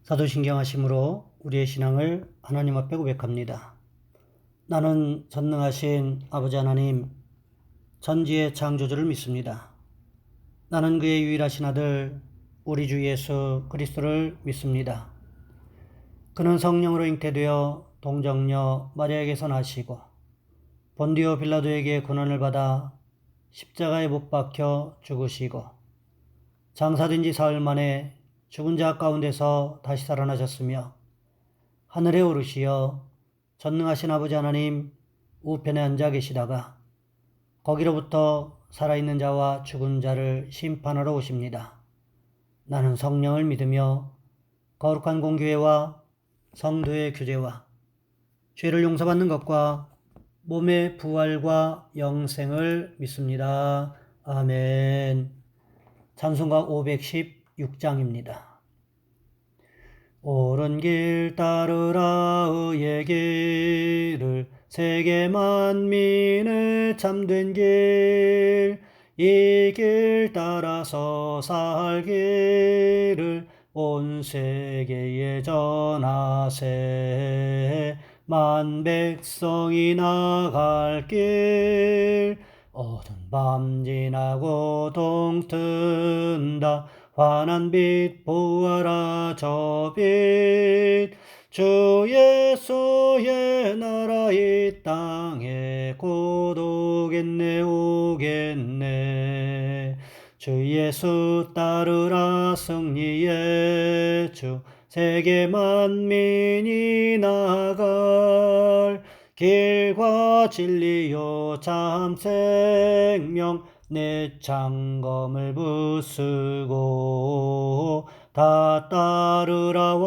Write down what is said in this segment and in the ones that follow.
사도신경 하심으로 우리의 신앙을 하나님 앞에 고백합니다. 나는 전능하신 아버지 하나님, 전지의 창조주를 믿습니다. 나는 그의 유일하신 아들 우리 주 예수 그리스도를 믿습니다. 그는 성령으로 잉태되어 동정녀 마리아에게서 나시고 본디오 빌라도에게 고난을 받아 십자가에 못 박혀 죽으시고 장사된 지 사흘 만에 죽은 자 가운데서 다시 살아나셨으며 하늘에 오르시어 전능하신 아버지 하나님 우편에 앉아 계시다가 거기로부터 살아있는 자와 죽은 자를 심판하러 오십니다. 나는 성령을 믿으며 거룩한 공교회와 성도의 교제와 죄를 용서받는 것과 몸의 부활과 영생을 믿습니다. 아멘. 찬송가 516장입니다. 옳은 길 따르라 의의 길을 세계 만민의 참된 길, 이 길 따라서 살기를 온 세계에 전하세. 만 백성이 나갈 길, 어두운 밤 지나고 동튼다. 환한 빛 보아라 저 빛, 주 예수의 나라 이 땅에 곧 오겠네 오겠네. 주 예수 따르라 승리의 주, 세계 만민이 나갈 길과 진리요 참 생명, 내 창검을 부수고 다 따르라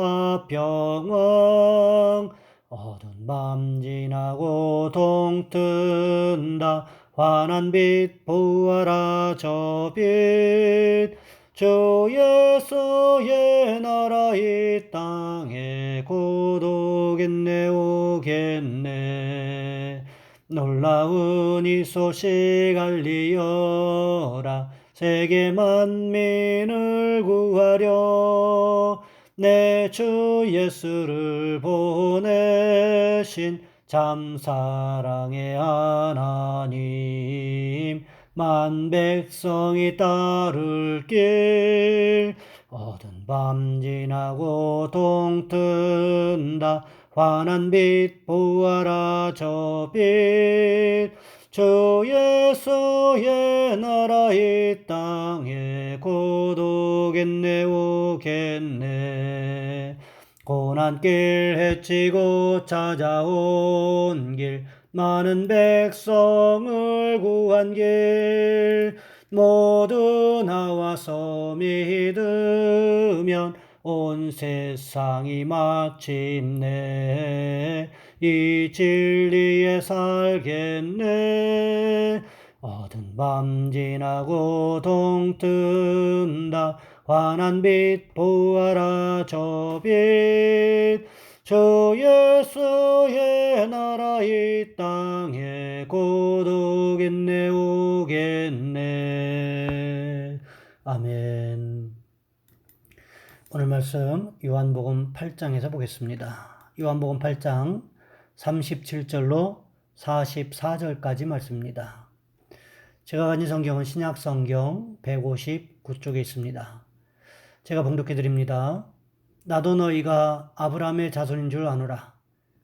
화평왕. 어두운 밤 지나고 동튼다. 환한 빛 보아라 저 빛, 주 예수의 나라 이 땅에 곧 오겠네 오겠네. 놀라운 이 소식 알리어라. 세계 만민을 구하려 내 주 예수를 보내신 참 사랑의 하나님, 만 백성이 따를 길, 어두운 밤 지나고 동튼다. 환한 빛 보아라 저 빛, 주 예수의 나라 이 땅에 곧 오겠네 오겠네. 고난길 헤치고 찾아온 길, 많은 백성을 구한 길, 모두 나와서 믿으면 온 세상이 마침내 이 진리에 살겠네. 어두운 밤 지나고 동튼다. 환한 빛 보아라 저 빛, 주 예수의 나라 이 땅에 곧 오겠네 오겠네. 아멘. 오늘 말씀 요한복음 8장에서 보겠습니다. 요한복음 8장 37절로 44절까지 말씀입니다. 제가 가진 성경은 신약성경 159쪽에 있습니다. 제가 봉독해 드립니다. 나도 너희가 아브라함의 자손인 줄 아노라.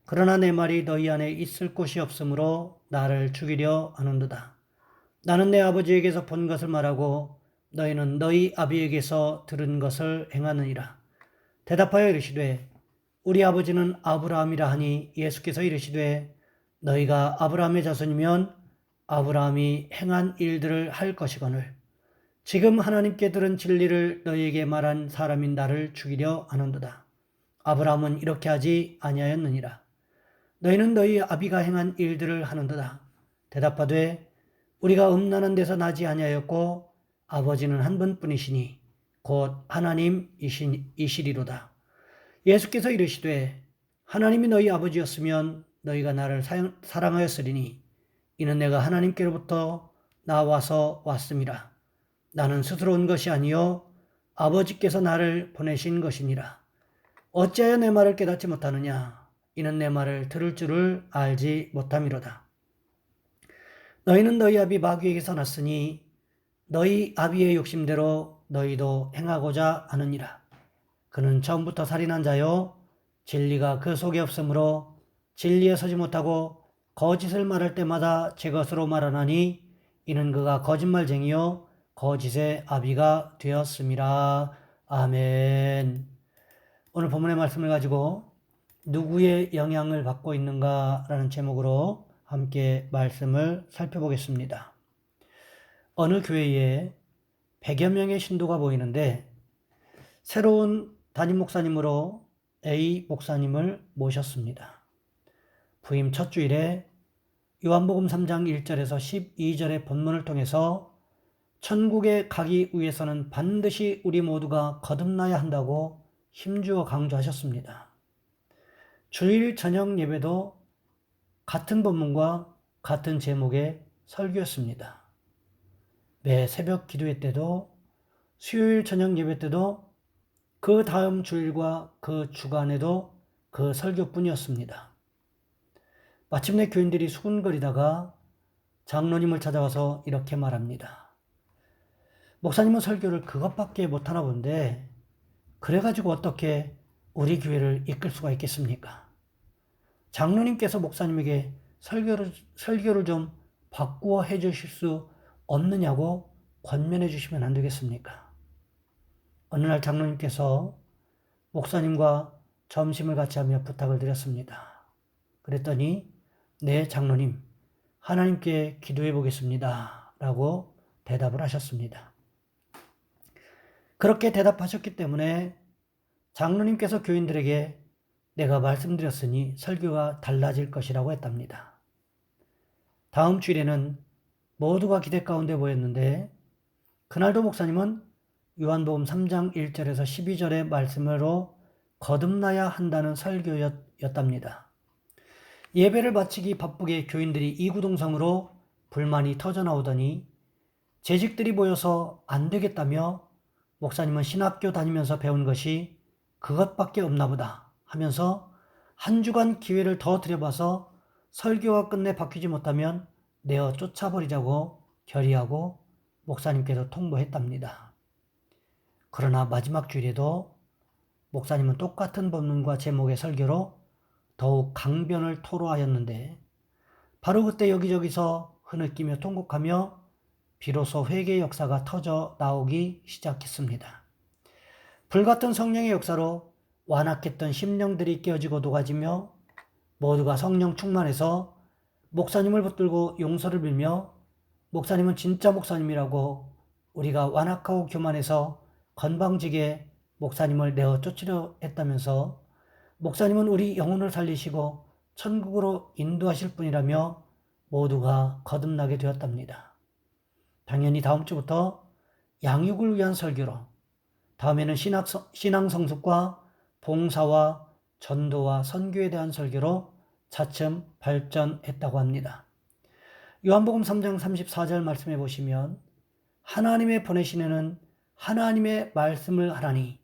그러나 내 말이 너희 안에 있을 곳이 없으므로 나를 죽이려 하는도다. 나는 내 아버지에게서 본 것을 말하고 너희는 너희 아비에게서 들은 것을 행하느니라. 대답하여 이르시되 우리 아버지는 아브라함이라 하니 예수께서 이르시되 너희가 아브라함의 자손이면 아브라함이 행한 일들을 할 것이거늘 지금 하나님께 들은 진리를 너희에게 말한 사람인 나를 죽이려 하는도다. 아브라함은 이렇게 하지 아니하였느니라. 너희는 너희 아비가 행한 일들을 하는도다. 대답하되 우리가 음란한 데서 나지 아니하였고 아버지는 한 분뿐이시니 곧 하나님이시리로다. 예수께서 이르시되 하나님이 너희 아버지였으면 너희가 나를 사랑하였으리니 이는 내가 하나님께로부터 나와서 왔음이라. 나는 스스로 온 것이 아니요 아버지께서 나를 보내신 것이니라. 어찌하여 내 말을 깨닫지 못하느냐? 이는 내 말을 들을 줄을 알지 못함이로다. 너희는 너희 아비 마귀에게서 났으니 너희 아비의 욕심대로 너희도 행하고자 하느니라. 그는 처음부터 살인한 자요 진리가 그 속에 없으므로 진리에 서지 못하고 거짓을 말할 때마다 제 것으로 말하나니 이는 그가 거짓말쟁이요 거짓의 아비가 되었음이라. 아멘. 오늘 본문의 말씀을 가지고 누구의 영향을 받고 있는가라는 제목으로 함께 말씀을 살펴보겠습니다. 어느 교회에 100여 명의 신도가 모이는데 새로운 담임 목사님으로 A 목사님을 모셨습니다. 부임 첫 주일에 요한복음 3장 1절에서 12절의 본문을 통해서 천국에 가기 위해서는 반드시 우리 모두가 거듭나야 한다고 힘주어 강조하셨습니다. 주일 저녁 예배도 같은 본문과 같은 제목의 설교였습니다. 매 새벽 기도회 때도 수요일 저녁 예배 때도 그 다음 주일과 그 주간에도 그 설교뿐이었습니다. 마침내 교인들이 수군거리다가 장로님을 찾아와서 이렇게 말합니다. 목사님은 설교를 그것밖에 못하나 본데 그래가지고 어떻게 우리 교회를 이끌 수가 있겠습니까? 장로님께서 목사님에게 설교를 좀 바꾸어 해주실 수 없느냐고 권면해 주시면 안 되겠습니까? 어느 날 장로님께서 목사님과 점심을 같이 하며 부탁을 드렸습니다. 그랬더니 네 장로님 하나님께 기도해 보겠습니다 라고 대답을 하셨습니다. 그렇게 대답하셨기 때문에 장로님께서 교인들에게 내가 말씀드렸으니 설교가 달라질 것이라고 했답니다. 다음 주일에는 모두가 기대 가운데 모였는데 그날도 목사님은 요한복음 3장 1절에서 12절의 말씀으로 거듭나야 한다는 설교였답니다. 예배를 마치기 바쁘게 교인들이 이구동성으로 불만이 터져나오더니 재직들이 모여서 안 되겠다며 목사님은 신학교 다니면서 배운 것이 그것밖에 없나 보다 하면서 한 주간 기회를 더 들여봐서 설교가 끝내 바뀌지 못하면 내어 쫓아버리자고 결의하고 목사님께서 통보했답니다. 그러나 마지막 주일에도 목사님은 똑같은 본문과 제목의 설교로 더욱 강변을 토로하였는데 바로 그때 여기저기서 흐느끼며 통곡하며 비로소 회개의 역사가 터져 나오기 시작했습니다. 불같은 성령의 역사로 완악했던 심령들이 깨어지고 녹아지며 모두가 성령 충만해서 목사님을 붙들고 용서를 빌며 목사님은 진짜 목사님이라고 우리가 완악하고 교만해서 건방지게 목사님을 내어 쫓으려 했다면서 목사님은 우리 영혼을 살리시고 천국으로 인도하실 분이라며 모두가 거듭나게 되었답니다. 당연히 다음 주부터 양육을 위한 설교로 다음에는 신앙 성숙과 봉사와 전도와 선교에 대한 설교로 차츰 발전했다고 합니다. 요한복음 3장 34절 말씀해 보시면 하나님의 보내신 하나님의 말씀을 하라니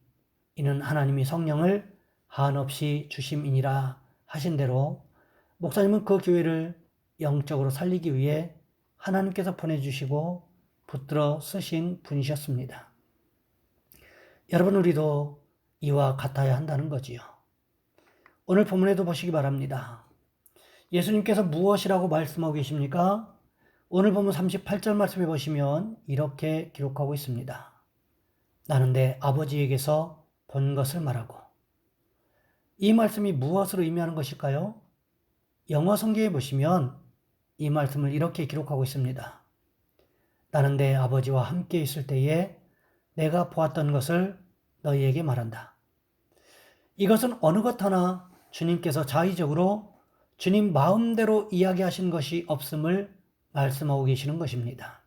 이는 하나님이 성령을 한없이 주심이니라 하신 대로 목사님은 그 교회를 영적으로 살리기 위해 하나님께서 보내주시고 붙들어 쓰신 분이셨습니다. 여러분 우리도 이와 같아야 한다는 거지요. 오늘 본문에도 보시기 바랍니다. 예수님께서 무엇이라고 말씀하고 계십니까? 오늘 본문 38절 말씀해 보시면 이렇게 기록하고 있습니다. 나는 내 아버지에게서 본 것을 말하고. 이 말씀이 무엇을 의미하는 것일까요? 영어 성경에 보시면 이 말씀을 이렇게 기록하고 있습니다. 나는 내 아버지와 함께 있을 때에 내가 보았던 것을 너희에게 말한다. 이것은 어느 것 하나 주님께서 자의적으로 주님 마음대로 이야기하신 것이 없음을 말씀하고 계시는 것입니다.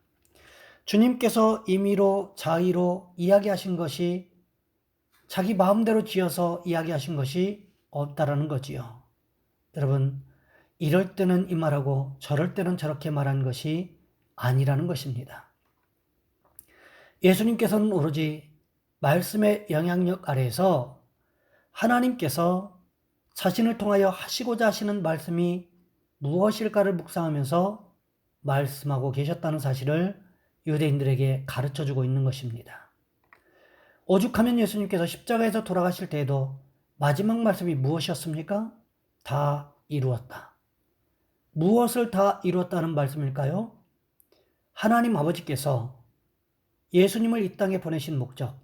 주님께서 임의로 자의로 이야기하신 것이 자기 마음대로 지어서 이야기하신 것이 없다라는 거지요. 여러분, 이럴 때는 이 말하고 저럴 때는 저렇게 말한 것이 아니라는 것입니다. 예수님께서는 오로지 말씀의 영향력 아래에서 하나님께서 자신을 통하여 하시고자 하시는 말씀이 무엇일까를 묵상하면서 말씀하고 계셨다는 사실을 유대인들에게 가르쳐주고 있는 것입니다. 오죽하면 예수님께서 십자가에서 돌아가실 때에도 마지막 말씀이 무엇이었습니까? 다 이루었다. 무엇을 다 이루었다는 말씀일까요? 하나님 아버지께서 예수님을 이 땅에 보내신 목적,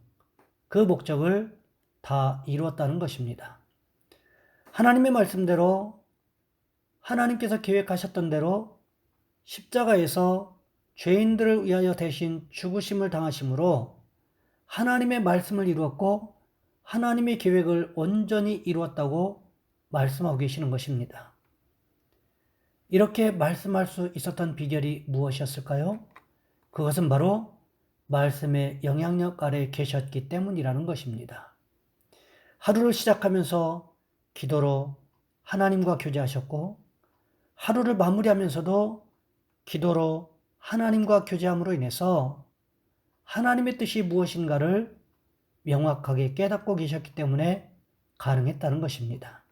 그 목적을 다 이루었다는 것입니다. 하나님의 말씀대로 하나님께서 계획하셨던 대로 십자가에서 죄인들을 위하여 대신 죽으심을 당하심으로 하나님의 말씀을 이루었고 하나님의 계획을 온전히 이루었다고 말씀하고 계시는 것입니다. 이렇게 말씀할 수 있었던 비결이 무엇이었을까요? 그것은 바로 말씀의 영향력 아래 계셨기 때문이라는 것입니다. 하루를 시작하면서 기도로 하나님과 교제하셨고 하루를 마무리하면서도 기도로 하나님과 교제함으로 인해서 하나님의 뜻이 무엇인가를 명확하게 깨닫고 계셨기 때문에 가능했다는 것입니다.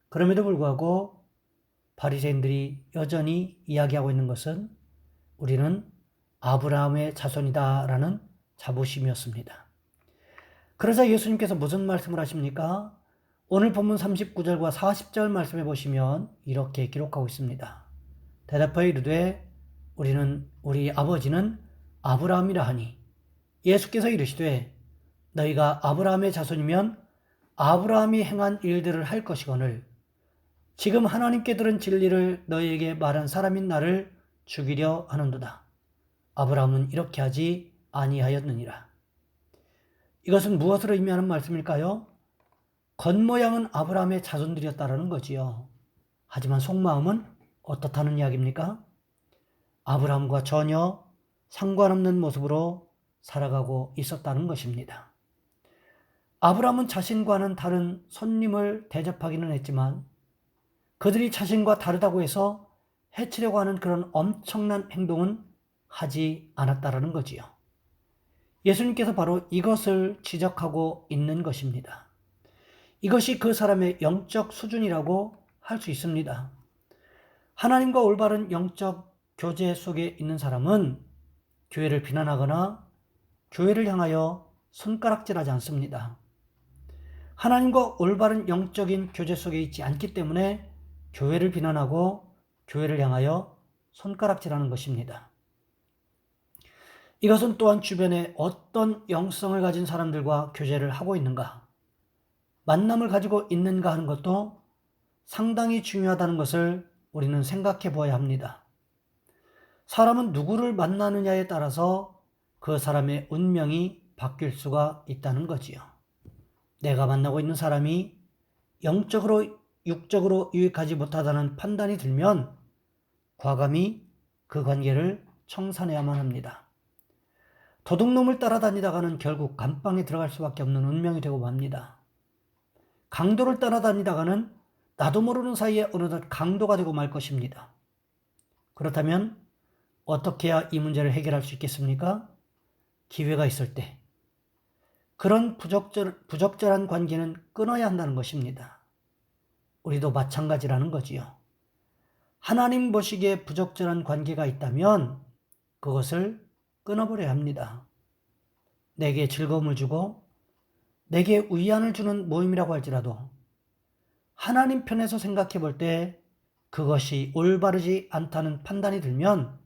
그럼에도 불구하고 바리새인들이 여전히 이야기하고 있는 것은 우리는 아브라함의 자손이다라는 자부심이었습니다. 그러자 예수님께서 무슨 말씀을 하십니까? 오늘 본문 39절과 40절 말씀해 보시면 이렇게 기록하고 있습니다. 대답하여 이르되 우리 아버지는 아브라함이라 하니 예수께서 이르시되 너희가 아브라함의 자손이면 아브라함이 행한 일들을 할 것이거늘 지금 하나님께 들은 진리를 너희에게 말한 사람인 나를 죽이려 하는도다. 아브라함은 이렇게 하지 아니하였느니라. 이것은 무엇을 의미하는 말씀일까요? 겉모양은 아브라함의 자손들이었다라는 거지요. 하지만 속마음은 어떻다는 이야기입니까? 아브라함과 전혀 상관없는 모습으로 살아가고 있었다는 것입니다. 아브라함은 자신과는 다른 손님을 대접하기는 했지만 그들이 자신과 다르다고 해서 해치려고 하는 그런 엄청난 행동은 하지 않았다라는 거지요. 예수님께서 바로 이것을 지적하고 있는 것입니다. 이것이 그 사람의 영적 수준이라고 할 수 있습니다. 하나님과 올바른 영적 교제 속에 있는 사람은 교회를 비난하거나 교회를 향하여 손가락질하지 않습니다. 하나님과 올바른 영적인 교제 속에 있지 않기 때문에 교회를 비난하고 교회를 향하여 손가락질하는 것입니다. 이것은 또한 주변에 어떤 영성을 가진 사람들과 교제를 하고 있는가, 만남을 가지고 있는가 하는 것도 상당히 중요하다는 것을 우리는 생각해 보아야 합니다. 사람은 누구를 만나느냐에 따라서 그 사람의 운명이 바뀔 수가 있다는 거지요. 내가 만나고 있는 사람이 영적으로, 육적으로 유익하지 못하다는 판단이 들면 과감히 그 관계를 청산해야만 합니다. 도둑놈을 따라다니다가는 결국 감방에 들어갈 수밖에 없는 운명이 되고 맙니다. 강도를 따라다니다가는 나도 모르는 사이에 어느덧 강도가 되고 말 것입니다. 그렇다면 어떻게 해야 이 문제를 해결할 수 있겠습니까? 기회가 있을 때 그런 부적절한 관계는 끊어야 한다는 것입니다. 우리도 마찬가지라는 거지요. 하나님 보시기에 부적절한 관계가 있다면 그것을 끊어버려야 합니다. 내게 즐거움을 주고 내게 위안을 주는 모임이라고 할지라도 하나님 편에서 생각해 볼 때 그것이 올바르지 않다는 판단이 들면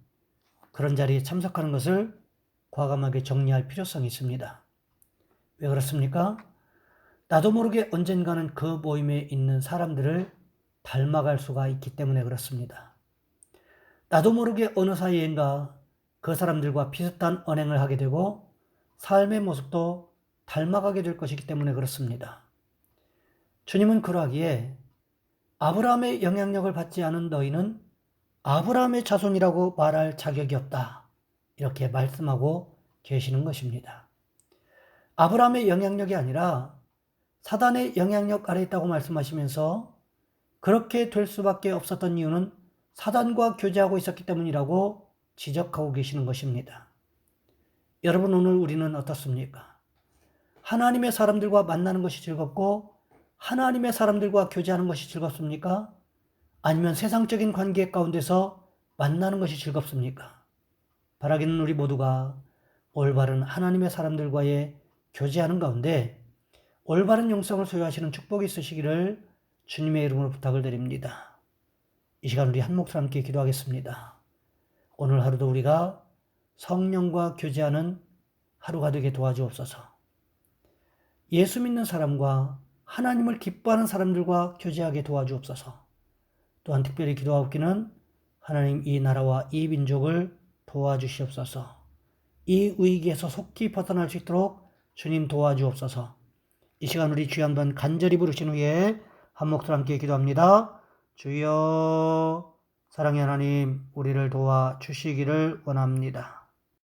그런 자리에 참석하는 것을 과감하게 정리할 필요성이 있습니다. 왜 그렇습니까? 나도 모르게 언젠가는 그 모임에 있는 사람들을 닮아갈 수가 있기 때문에 그렇습니다. 나도 모르게 어느 사이인가 그 사람들과 비슷한 언행을 하게 되고 삶의 모습도 닮아가게 될 것이기 때문에 그렇습니다. 주님은 그러하기에 아브라함의 영향력을 받지 않은 너희는 아브라함의 자손이라고 말할 자격이 없다. 이렇게 말씀하고 계시는 것입니다. 아브라함의 영향력이 아니라 사단의 영향력 아래 있다고 말씀하시면서 그렇게 될 수밖에 없었던 이유는 사단과 교제하고 있었기 때문이라고 지적하고 계시는 것입니다. 여러분, 오늘 우리는 어떻습니까? 하나님의 사람들과 만나는 것이 즐겁고 하나님의 사람들과 교제하는 것이 즐겁습니까? 아니면 세상적인 관계 가운데서 만나는 것이 즐겁습니까? 바라기는 우리 모두가 올바른 하나님의 사람들과의 교제하는 가운데 올바른 영성을 소유하시는 축복이 있으시기를 주님의 이름으로 부탁을 드립니다. 이 시간 우리 한 목소리 함께 기도하겠습니다. 오늘 하루도 우리가 성령과 교제하는 하루가 되게 도와주옵소서. 예수 믿는 사람과 하나님을 기뻐하는 사람들과 교제하게 도와주옵소서. 또한 특별히 기도하옵기는 하나님 이 나라와 이 민족을 도와주시옵소서. 이 위기에서 속히 벗어날 수 있도록 주님 도와주옵소서. 이 시간 우리 주여 한번 간절히 부르신 후에 한 목소리 함께 기도합니다. 주여, 사랑의 하나님, 우리를 도와주시기를 원합니다.